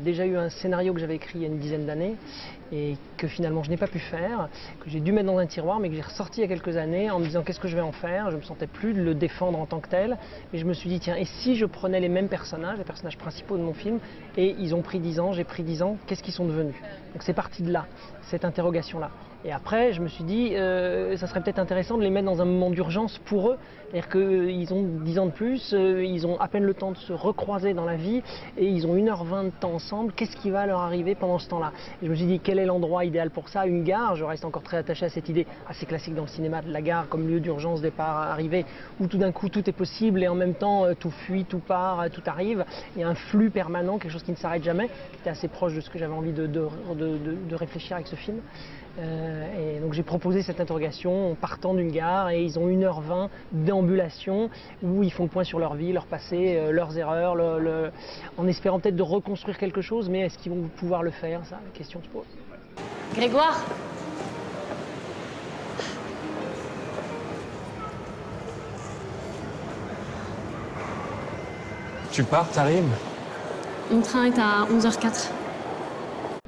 déjà eu un scénario que j'avais écrit il y a une dizaine d'années et que finalement je n'ai pas pu faire, que j'ai dû mettre dans un tiroir mais que j'ai ressorti il y a quelques années en me disant qu'est-ce que je vais en faire. Je ne me sentais plus de le défendre en tant que tel, mais je me suis dit tiens, et si je prenais les mêmes personnages, les personnages principaux de mon film, et ils ont pris 10 ans, j'ai pris 10 ans, qu'est-ce qu'ils sont devenus? Donc c'est parti de là, cette interrogation-là. Et après, je me suis dit, ça serait peut-être intéressant de les mettre dans un moment d'urgence pour eux. C'est-à-dire qu'ils ont 10 ans de plus, ils ont à peine le temps de se recroiser dans la vie, et ils ont 1h20 de temps ensemble. Qu'est-ce qui va leur arriver pendant ce temps-là? Et je me suis dit, quel est l'endroit idéal pour ça? Une gare, je reste encore très attaché à cette idée assez classique dans le cinéma de la gare comme lieu d'urgence, départ, arrivée, où tout d'un coup tout est possible et en même temps tout fuit, tout part, tout arrive. Il y a un flux permanent, quelque chose qui ne s'arrête jamais, qui était assez proche de ce que j'avais envie de réfléchir avec ce film. Et donc j'ai proposé cette interrogation en partant d'une gare et ils ont 1h20 d'ambulation où ils font le point sur leur vie, leur passé, leurs erreurs, en espérant peut-être de reconstruire quelque chose, mais est-ce qu'ils vont pouvoir le faire? Ça, la question se pose. Grégoire! Tu pars, t'arrives? Mon train est à 11h04.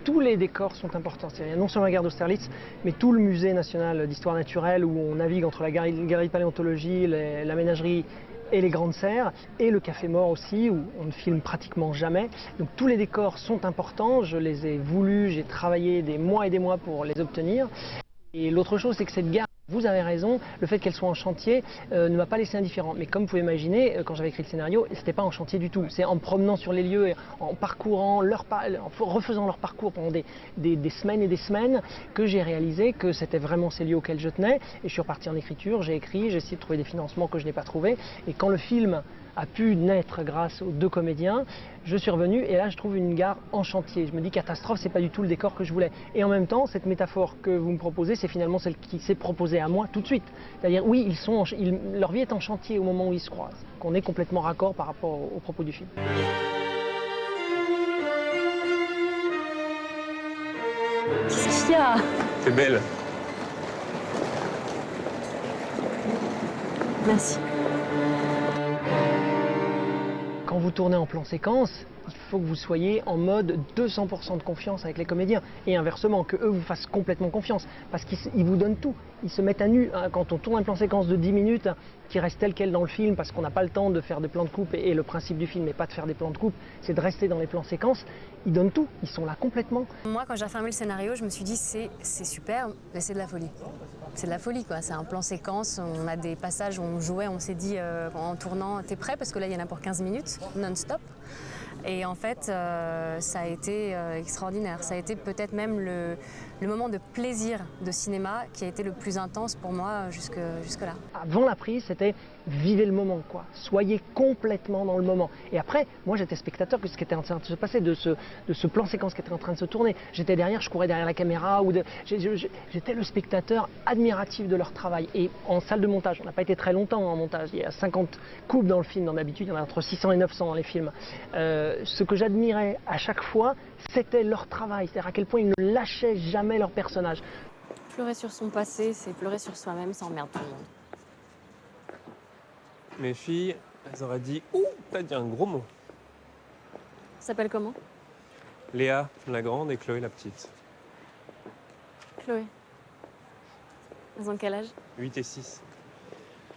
Tous les décors sont importants, c'est-à-dire non seulement la gare d'Austerlitz, mais tout le musée national d'histoire naturelle où on navigue entre la galerie de paléontologie, la ménagerie et les grandes serres, et le café mort aussi, où on ne filme pratiquement jamais. Donc tous les décors sont importants, je les ai voulus, j'ai travaillé des mois et des mois pour les obtenir. Et l'autre chose, c'est que cette gare, vous avez raison, le fait qu'elle soit en chantier ne m'a pas laissé indifférent. Mais comme vous pouvez imaginer, quand j'avais écrit le scénario, c'était pas en chantier du tout. C'est en promenant sur les lieux, en parcourant en refaisant leur parcours pendant des semaines et des semaines, que j'ai réalisé que c'était vraiment ces lieux auxquels je tenais. Et je suis reparti en écriture, j'ai écrit, j'ai essayé de trouver des financements que je n'ai pas trouvés. Et quand le film a pu naître grâce aux 2 comédiens, je suis revenu et là je trouve une gare en chantier. Je me dis catastrophe, c'est pas du tout le décor que je voulais. Et en même temps, cette métaphore que vous me proposez, c'est finalement celle qui s'est proposée à moi tout de suite. C'est-à-dire oui, leur vie est en chantier au moment où ils se croisent. Qu'on est complètement raccord par rapport aux propos du film. Qu'est-ce qu'il y a? T'es belle. Merci. Quand vous tournez en plan séquence, il faut que vous soyez en mode 200% de confiance avec les comédiens. Et inversement, que eux vous fassent complètement confiance. Parce qu'ils vous donnent tout. Ils se mettent à nu. Quand on tourne un plan séquence de 10 minutes, qui reste tel quel dans le film, parce qu'on n'a pas le temps de faire des plans de coupe, et le principe du film n'est pas de faire des plans de coupe, c'est de rester dans les plans séquences, ils donnent tout. Ils sont là complètement. Moi, quand j'ai refermé le scénario, je me suis dit c'est super, mais c'est de la folie. C'est de la folie, quoi. C'est un plan séquence. On a des passages où on jouait, on s'est dit en tournant, t'es prêt? Parce que là, il y en a pour 15 minutes, non-stop. Et en fait, ça a été extraordinaire. Ça a été peut-être même le moment de plaisir de cinéma qui a été le plus intense pour moi jusque-là. Avant la prise, c'était vivez le moment, quoi. Soyez complètement dans le moment. Et après, moi j'étais spectateur de ce qui était en train de se passer, de ce plan séquence qui était en train de se tourner. J'étais derrière, je courais derrière la caméra, j'étais le spectateur admiratif de leur travail. Et en salle de montage, on n'a pas été très longtemps en montage, il y a 50 coupes dans le film, d'habitude il y en a entre 600 et 900 dans les films. Ce que j'admirais à chaque fois, c'était leur travail, c'est-à-dire à quel point ils ne lâchaient jamais leur personnage. Pleurer sur son passé, c'est pleurer sur soi-même, ça emmerde tout le monde. Mes filles, elles auraient dit « Ouh, t'as dit un gros mot ». Ça s'appelle comment? Léa, la grande, et Chloé, la petite. Chloé. Elles ont quel âge? 8 et 6.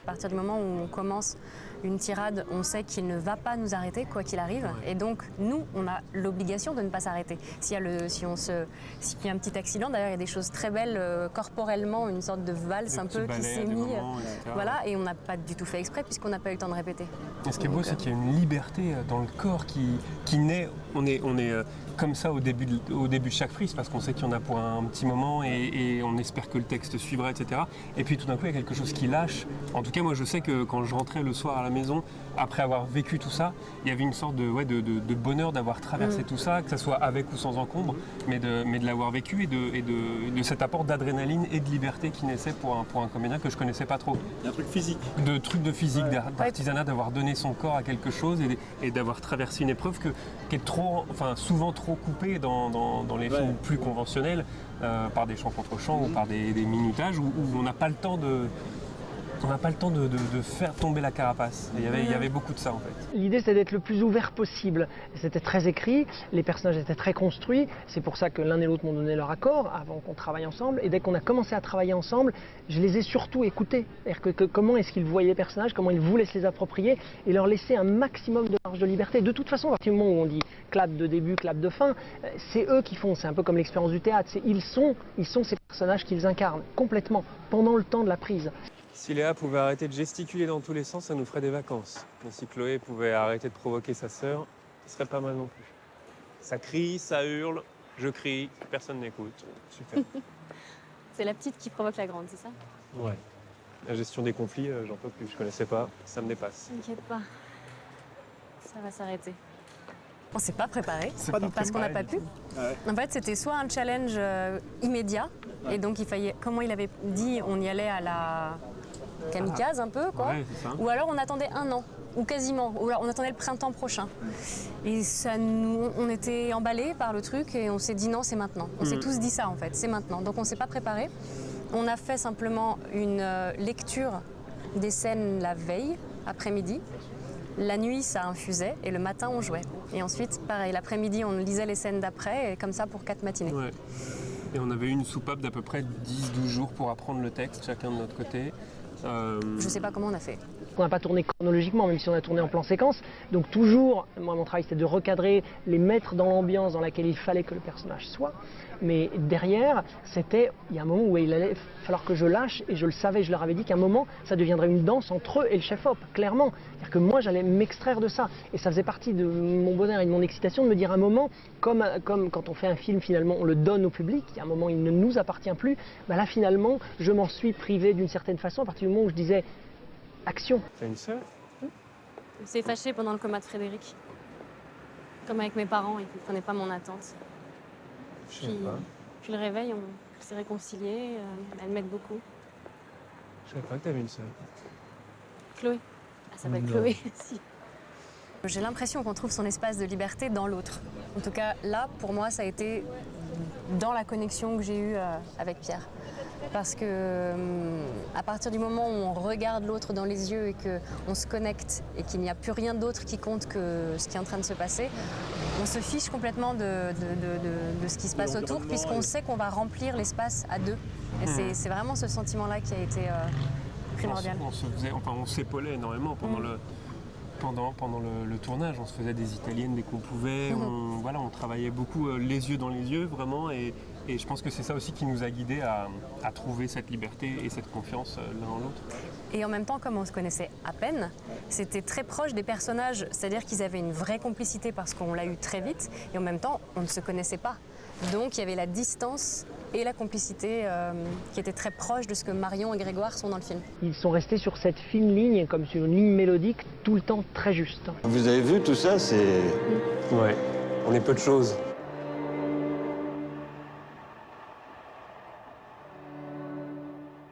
À partir du moment où on commence une tirade, on sait qu'il ne va pas nous arrêter, quoi qu'il arrive. Et donc, nous, on a l'obligation de ne pas s'arrêter. S'il y a un petit accident, d'ailleurs, il y a des choses très belles corporellement, une sorte de valse un peu qui s'est mis. Voilà, et on n'a pas du tout fait exprès puisqu'on n'a pas eu le temps de répéter. Et ce qui est beau, c'est qu'il y a une liberté dans le corps qui naît. On est comme ça au début de chaque prise parce qu'on sait qu'il y en a pour un petit moment et on espère que le texte suivra, etc. Et puis tout d'un coup, il y a quelque chose qui lâche. En tout cas, moi, je sais que quand je rentrais le soir à la maison, après avoir vécu tout ça, il y avait une sorte de bonheur d'avoir traversé tout ça, que ce soit avec ou sans encombre, mais de l'avoir vécu et de cet apport d'adrénaline et de liberté qui naissait pour un comédien que je connaissais pas trop. Il y a un truc physique. De trucs de physique, d'artisanat, d'avoir donné son corps à quelque chose et d'avoir traversé une épreuve qui est souvent trop coupée dans les films plus conventionnels par des chants contre chants ou par des minutages où on n'a pas le temps on n'a pas le temps de faire tomber la carapace. Et il y avait beaucoup de ça en fait. L'idée c'était d'être le plus ouvert possible. C'était très écrit, les personnages étaient très construits, c'est pour ça que l'un et l'autre m'ont donné leur accord avant qu'on travaille ensemble. Et dès qu'on a commencé à travailler ensemble, je les ai surtout écoutés. C'est-à-dire que comment est-ce qu'ils voyaient les personnages, comment ils voulaient se les approprier et leur laisser un maximum de marge de liberté. De toute façon, à partir du moment où on dit clap de début, clap de fin, c'est eux qui font, c'est un peu comme l'expérience du théâtre. Ils sont ces personnages qu'ils incarnent complètement pendant le temps de la prise. Si Léa pouvait arrêter de gesticuler dans tous les sens, ça nous ferait des vacances. Mais si Chloé pouvait arrêter de provoquer sa sœur, ce serait pas mal non plus. Ça crie, ça hurle, je crie, personne n'écoute. Super. C'est la petite qui provoque la grande, c'est ça? Ouais. La gestion des conflits, j'en peux plus, je connaissais pas, ça me dépasse. T'inquiète pas, ça va s'arrêter. On s'est pas préparé parce qu'on n'a pas pu. Ouais. En fait, c'était soit un challenge immédiat, et donc il fallait, comment il avait dit, on y allait à la kamikaze un peu, quoi. Ouais, c'est ça. Ou alors on attendait un an, ou quasiment, ou alors on attendait le printemps prochain. Et ça on était emballés par le truc et on s'est dit non, c'est maintenant. On s'est tous dit ça en fait, c'est maintenant. Donc on s'est pas préparé. On a fait simplement une lecture des scènes la veille, après-midi. La nuit, ça infusait et le matin, on jouait. Et ensuite, pareil, l'après-midi, on lisait les scènes d'après, et comme ça pour 4 matinées. Ouais. Et on avait eu une soupape d'à peu près 10-12 jours pour apprendre le texte, chacun de notre côté. Je sais pas comment on a fait. On n'a pas tourné chronologiquement, même si on a tourné en plan séquence. Donc toujours, moi mon travail c'était de recadrer, les mettre dans l'ambiance dans laquelle il fallait que le personnage soit. Mais derrière, il y a un moment où il allait falloir que je lâche, et je le savais, je leur avais dit qu'à un moment, ça deviendrait une danse entre eux et le chef-op, clairement. C'est-à-dire que moi j'allais m'extraire de ça. Et ça faisait partie de mon bonheur et de mon excitation de me dire à un moment, comme quand on fait un film finalement, on le donne au public, il y a un moment il ne nous appartient plus, bah là finalement, je m'en suis privé d'une certaine façon à partir du moment où je disais action. T'as une sœur? On s'est fâché pendant le coma de Frédéric. Comme avec mes parents, ils ne comprenaient pas mon attente. Je sais pas. Puis le réveil, on s'est réconciliés, elle m'aide beaucoup. Je savais pas que t'avais une sœur. Chloé. Elle s'appelle Non. Chloé aussi. J'ai l'impression qu'on trouve son espace de liberté dans l'autre. En tout cas, là, pour moi, ça a été dans la connexion que j'ai eue avec Pierre. Parce que à partir du moment où on regarde l'autre dans les yeux et qu'on se connecte et qu'il n'y a plus rien d'autre qui compte que ce qui est en train de se passer, on se fiche complètement de ce qui se passe autour, puisqu'on sait qu'on va remplir l'espace à deux. Et c'est vraiment ce sentiment-là qui a été primordial. On s'épaulait énormément pendant le tournage. On se faisait des italiennes dès qu'on pouvait. On travaillait beaucoup les yeux dans les yeux, vraiment. Et je pense que c'est ça aussi qui nous a guidés à trouver cette liberté et cette confiance l'un dans l'autre. Et en même temps, comme on se connaissait à peine, c'était très proche des personnages, c'est-à-dire qu'ils avaient une vraie complicité parce qu'on l'a eu très vite, et en même temps, on ne se connaissait pas. Donc il y avait la distance et la complicité qui étaient très proches de ce que Marion et Grégoire sont dans le film. Ils sont restés sur cette fine ligne, comme sur une ligne mélodique, tout le temps très juste. Vous avez vu tout ça, c'est... Ouais, on est peu de choses.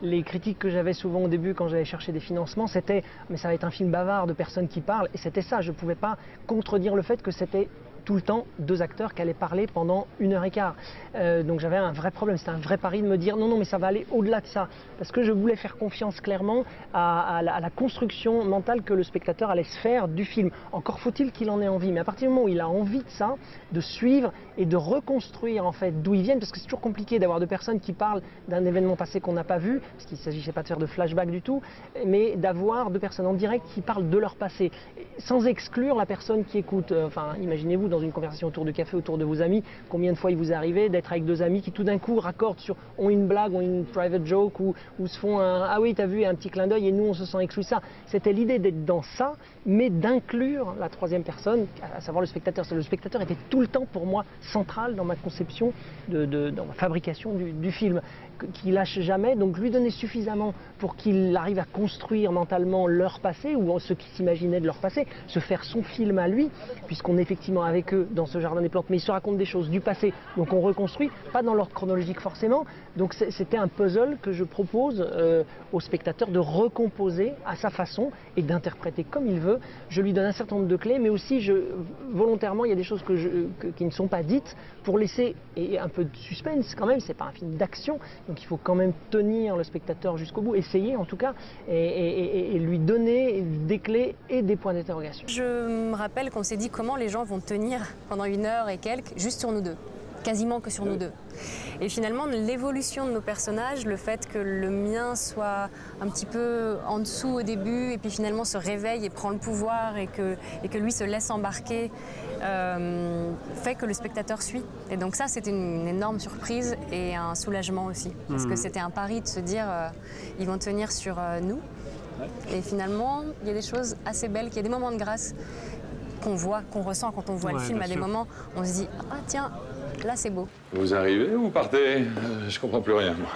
Les critiques que j'avais souvent au début quand j'allais chercher des financements, c'était « mais ça va être un film bavard de personnes qui parlent ». Et c'était ça, je ne pouvais pas contredire le fait que c'était tout le temps 2 acteurs qui allaient parler pendant 1h15. Donc j'avais un vrai problème, c'était un vrai pari de me dire non, mais ça va aller au-delà de ça. Parce que je voulais faire confiance clairement à la construction mentale que le spectateur allait se faire du film. Encore faut-il qu'il en ait envie, mais à partir du moment où il a envie de ça, de suivre et de reconstruire en fait d'où ils viennent, parce que c'est toujours compliqué d'avoir 2 personnes qui parlent d'un événement passé qu'on n'a pas vu, parce qu'il ne s'agissait pas de faire de flashback du tout, mais d'avoir 2 personnes en direct qui parlent de leur passé, sans exclure la personne qui écoute. Enfin, imaginez-vous dans une conversation autour de café, autour de vos amis, combien de fois il vous est arrivé d'être avec 2 amis qui tout d'un coup raccordent ont une blague, ont une private joke ou se font un « ah oui, t'as vu » un petit clin d'œil et nous on se sent exclu. Ça, c'était l'idée d'être dans ça, mais d'inclure la 3e personne, à savoir le spectateur. Le spectateur était tout le temps pour moi central dans ma conception, dans ma fabrication du film, qu'il lâche jamais, donc lui donner suffisamment pour qu'il arrive à construire mentalement leur passé ou ce qu'il s'imaginait de leur passé, se faire son film à lui, puisqu'on est effectivement avec avec eux dans ce jardin des plantes, mais ils se racontent des choses du passé, donc on reconstruit, pas dans l'ordre chronologique forcément. Donc c'était un puzzle que je propose au spectateur de recomposer à sa façon et d'interpréter comme il veut. Je lui donne un certain nombre de clés, mais aussi volontairement il y a des choses qui ne sont pas dites pour laisser un peu de suspense quand même. C'est pas un film d'action, donc il faut quand même tenir le spectateur jusqu'au bout, essayer en tout cas, et lui donner des clés et des points d'interrogation. Je me rappelle qu'on s'est dit comment les gens vont tenir pendant 1 heure et quelques juste sur nous deux, quasiment que sur nous deux. Et finalement, l'évolution de nos personnages, le fait que le mien soit un petit peu en dessous au début et puis finalement se réveille et prend le pouvoir et que lui se laisse embarquer, fait que le spectateur suit. Et donc ça, c'était une énorme surprise et un soulagement aussi. Parce que c'était un pari de se dire, ils vont tenir sur nous. Et finalement, il y a des choses assez belles, qu'il y a des moments de grâce qu'on voit, qu'on ressent quand on voit le film. À des moments, on se dit, ah tiens, là c'est beau. Vous arrivez ou vous partez? Je comprends plus rien, moi.